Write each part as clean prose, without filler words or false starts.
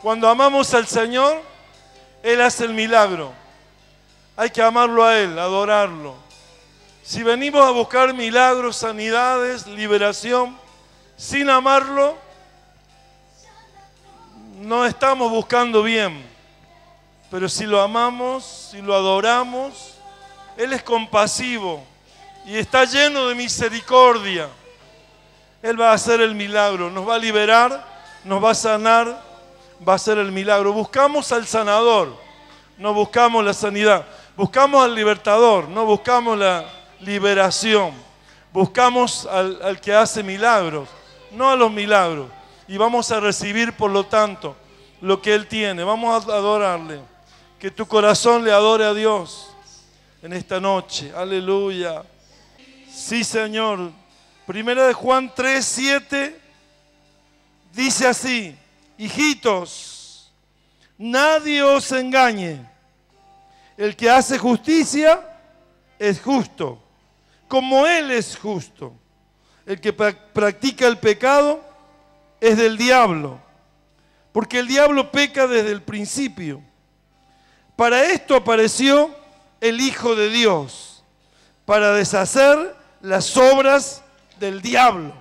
Cuando amamos al Señor, Él hace el milagro. Hay que amarlo a Él, adorarlo. Si venimos a buscar milagros, sanidades, liberación, sin amarlo, no estamos buscando bien. Pero si lo amamos, si lo adoramos, Él es compasivo y está lleno de misericordia. Él va a hacer el milagro, nos va a liberar, nos va a sanar, va a hacer el milagro. Buscamos al sanador, no buscamos la sanidad. Buscamos al libertador, no buscamos la liberación. Buscamos al que hace milagros, no a los milagros. Y vamos a recibir, por lo tanto, lo que Él tiene. Vamos a adorarle. Que tu corazón le adore a Dios en esta noche. Aleluya. Sí, Señor. Primera de Juan 3:7 dice así: hijitos, nadie os engañe. El que hace justicia es justo, como Él es justo. El que practica el pecado es del diablo, porque el diablo peca desde el principio. Para esto apareció el Hijo de Dios, para deshacer las obras del diablo.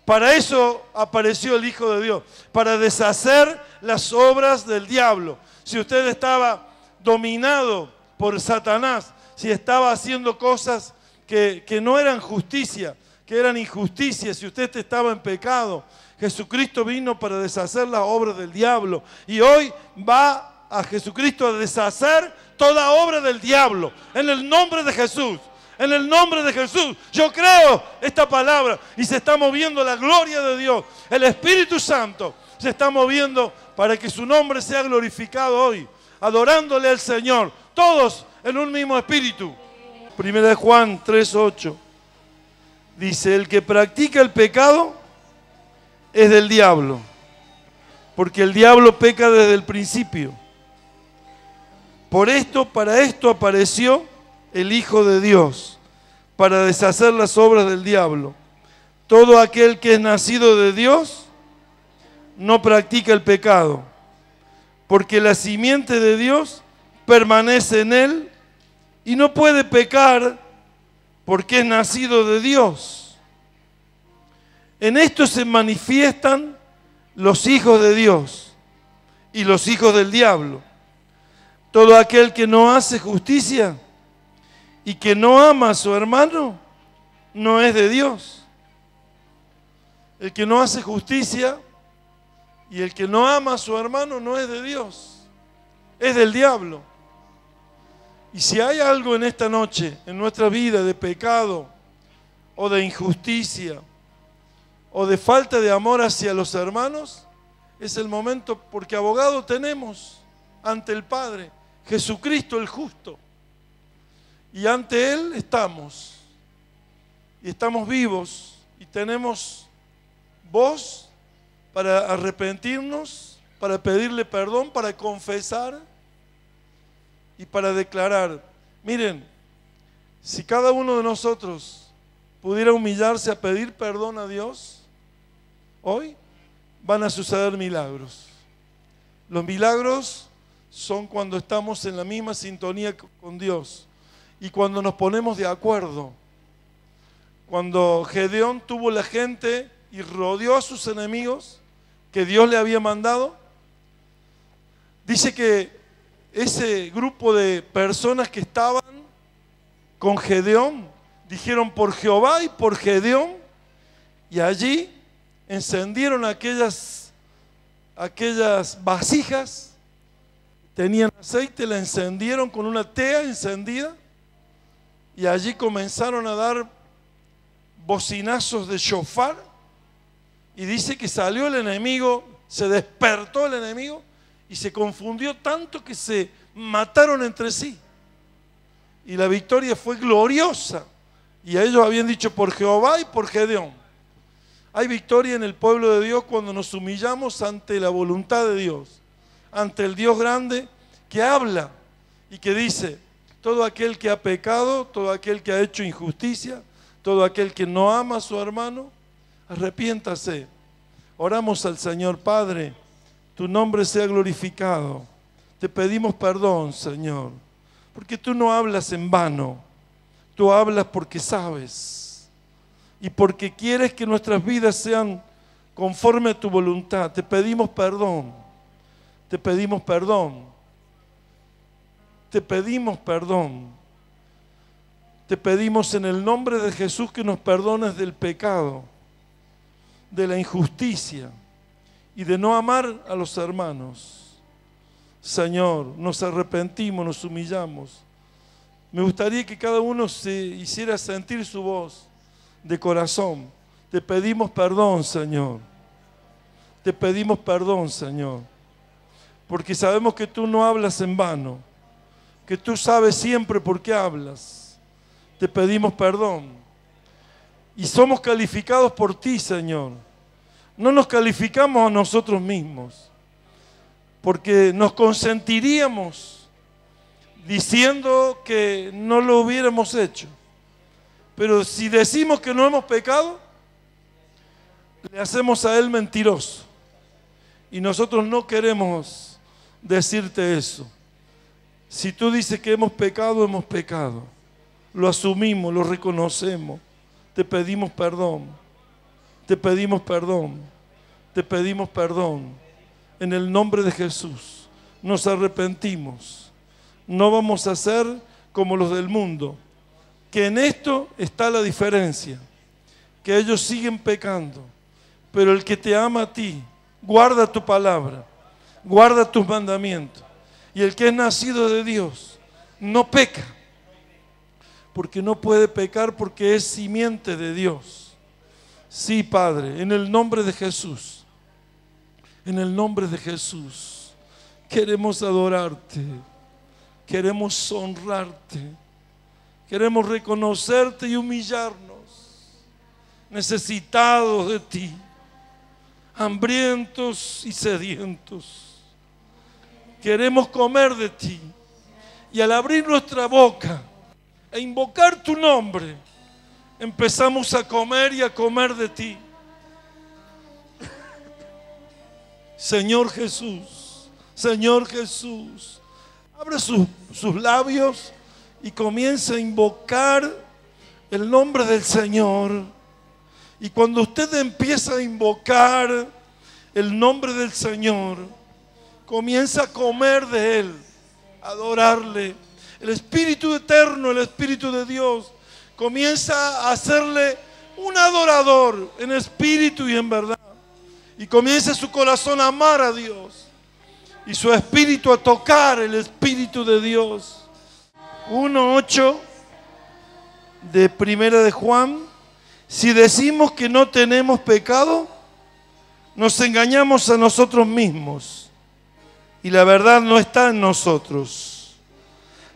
Para eso apareció el Hijo de Dios, para deshacer las obras del diablo. Si usted estaba dominado por Satanás, si estaba haciendo cosas que no eran justicia, que eran injusticia, si usted estaba en pecado, Jesucristo vino para deshacer las obras del diablo. Y hoy va a Jesucristo a deshacer toda obra del diablo, en el nombre de Jesús. En el nombre de Jesús, yo creo esta palabra y se está moviendo la gloria de Dios. El Espíritu Santo se está moviendo para que su nombre sea glorificado hoy, adorándole al Señor, todos en un mismo espíritu. Primera de Juan 3:8 dice: el que practica el pecado es del diablo, porque el diablo peca desde el principio. Para esto apareció el Hijo de Dios, para deshacer las obras del diablo. Todo aquel que es nacido de Dios no practica el pecado, porque la simiente de Dios permanece en él y no puede pecar porque es nacido de Dios. En esto se manifiestan los hijos de Dios y los hijos del diablo. Todo aquel que no hace justicia y que no ama a su hermano, no es de Dios. El que no hace justicia y el que no ama a su hermano no es de Dios, es del diablo. Y si hay algo en esta noche, en nuestra vida, de pecado o de injusticia o de falta de amor hacia los hermanos, es el momento, porque abogado tenemos ante el Padre, Jesucristo el justo. Y ante Él estamos, y estamos vivos, y tenemos voz para arrepentirnos, para pedirle perdón, para confesar y para declarar. Miren, si cada uno de nosotros pudiera humillarse a pedir perdón a Dios, hoy van a suceder milagros. Los milagros son cuando estamos en la misma sintonía con Dios. Y cuando nos ponemos de acuerdo, cuando Gedeón tuvo la gente y rodeó a sus enemigos que Dios le había mandado, dice que ese grupo de personas que estaban con Gedeón dijeron: por Jehová y por Gedeón, y allí encendieron aquellas vasijas, tenían aceite, la encendieron con una tea encendida. Y allí comenzaron a dar bocinazos de shofar. Y dice que salió el enemigo, se despertó el enemigo y se confundió tanto que se mataron entre sí. Y la victoria fue gloriosa. Y a ellos habían dicho: por Jehová y por Gedeón. Hay victoria en el pueblo de Dios cuando nos humillamos ante la voluntad de Dios, ante el Dios grande que habla y que dice: todo aquel que ha pecado, todo aquel que ha hecho injusticia, todo aquel que no ama a su hermano, arrepiéntase. Oramos al Señor. Padre, tu nombre sea glorificado. Te pedimos perdón, Señor, porque tú no hablas en vano, tú hablas porque sabes y porque quieres que nuestras vidas sean conforme a tu voluntad. Te pedimos perdón, te pedimos perdón, te pedimos perdón. Te pedimos en el nombre de Jesús que nos perdones del pecado, de la injusticia y de no amar a los hermanos. Señor, nos arrepentimos, nos humillamos. Me gustaría que cada uno se hiciera sentir su voz de corazón. Te pedimos perdón, Señor. Te pedimos perdón, Señor. Porque sabemos que tú no hablas en vano, que tú sabes siempre por qué hablas. Te pedimos perdón. Y somos calificados por ti, Señor. No nos calificamos a nosotros mismos, porque nos consentiríamos diciendo que no lo hubiéramos hecho. Pero si decimos que no hemos pecado, le hacemos a Él mentiroso. Y nosotros no queremos decirte eso. Si tú dices que hemos pecado, hemos pecado. Lo asumimos, lo reconocemos. Te pedimos perdón. Te pedimos perdón. Te pedimos perdón. En el nombre de Jesús. Nos arrepentimos. No vamos a ser como los del mundo. Que en esto está la diferencia. Que ellos siguen pecando. Pero el que te ama a ti, guarda tu palabra. Guarda tus mandamientos. Y el que es nacido de Dios, no peca. Porque no puede pecar porque es simiente de Dios. Sí, Padre, en el nombre de Jesús, en el nombre de Jesús, queremos adorarte, queremos honrarte, queremos reconocerte y humillarnos, necesitados de ti, hambrientos y sedientos. Queremos comer de ti y al abrir nuestra boca e invocar tu nombre, empezamos a comer y a comer de ti. Señor Jesús, Señor Jesús, abre sus labios y comienza a invocar el nombre del Señor. Y cuando usted empieza a invocar el nombre del Señor, comienza a comer de Él, a adorarle. El Espíritu eterno, el Espíritu de Dios, comienza a hacerle un adorador en espíritu y en verdad. Y comienza su corazón a amar a Dios. Y su espíritu a tocar el Espíritu de Dios. 1:8 de Primera de Juan. Si decimos que no tenemos pecado, nos engañamos a nosotros mismos. Y la verdad no está en nosotros.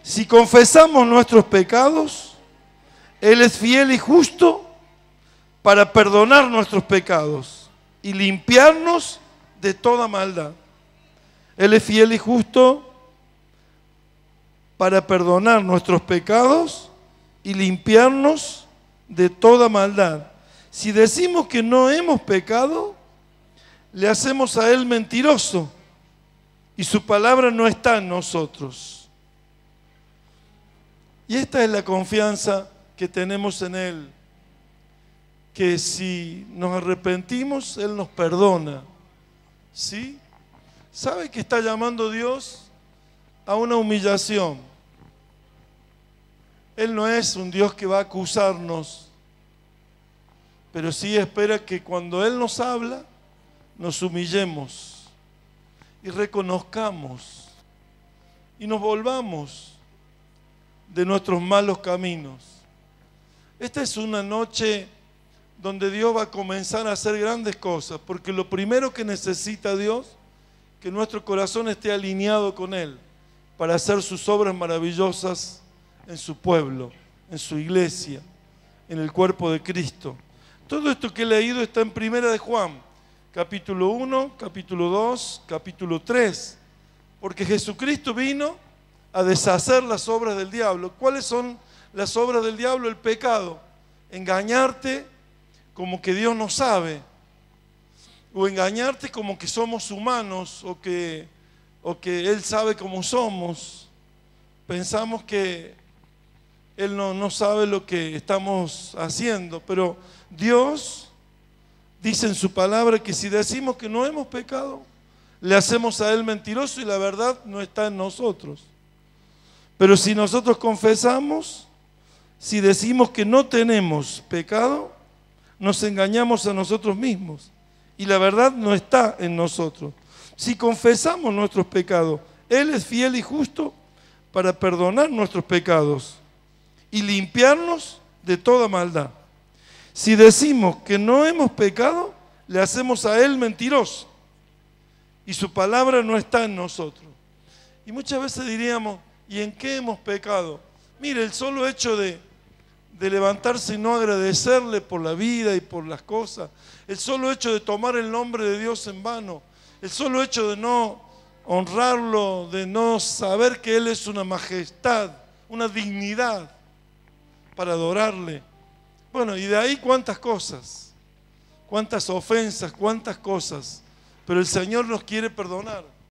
Si confesamos nuestros pecados, Él es fiel y justo para perdonar nuestros pecados y limpiarnos de toda maldad. Él es fiel y justo para perdonar nuestros pecados y limpiarnos de toda maldad. Si decimos que no hemos pecado, le hacemos a Él mentiroso y su palabra no está en nosotros. Y esta es la confianza que tenemos en Él, que si nos arrepentimos, Él nos perdona. ¿Sí? ¿Sabe que está llamando Dios a una humillación? Él no es un Dios que va a acusarnos, pero sí espera que cuando Él nos habla, nos humillemos y reconozcamos y nos volvamos de nuestros malos caminos. Esta es una noche donde Dios va a comenzar a hacer grandes cosas, porque lo primero que necesita Dios, que nuestro corazón esté alineado con Él, para hacer sus obras maravillosas en su pueblo, en su iglesia, en el cuerpo de Cristo. Todo esto que he leído está en Primera de Juan, capítulo 1, capítulo 2, capítulo 3, porque Jesucristo vino a deshacer las obras del diablo. ¿Cuáles son las obras del diablo? El pecado. Engañarte como que Dios no sabe. o engañarte como que somos humanos o que Él sabe cómo somos. Pensamos que Él no sabe lo que estamos haciendo, pero Dios dice en su palabra que si decimos que no hemos pecado, le hacemos a Él mentiroso y la verdad no está en nosotros. Pero si nosotros confesamos, si decimos que no tenemos pecado, nos engañamos a nosotros mismos y la verdad no está en nosotros. Si confesamos nuestros pecados, Él es fiel y justo para perdonar nuestros pecados y limpiarnos de toda maldad. Si decimos que no hemos pecado, le hacemos a Él mentiroso y su palabra no está en nosotros. Y muchas veces diríamos, ¿y en qué hemos pecado? Mire, el solo hecho de levantarse y no agradecerle por la vida y por las cosas, el solo hecho de tomar el nombre de Dios en vano, el solo hecho de no honrarlo, de no saber que Él es una majestad, una dignidad para adorarle. Bueno, y de ahí cuántas cosas, cuántas ofensas, cuántas cosas, pero el Señor nos quiere perdonar.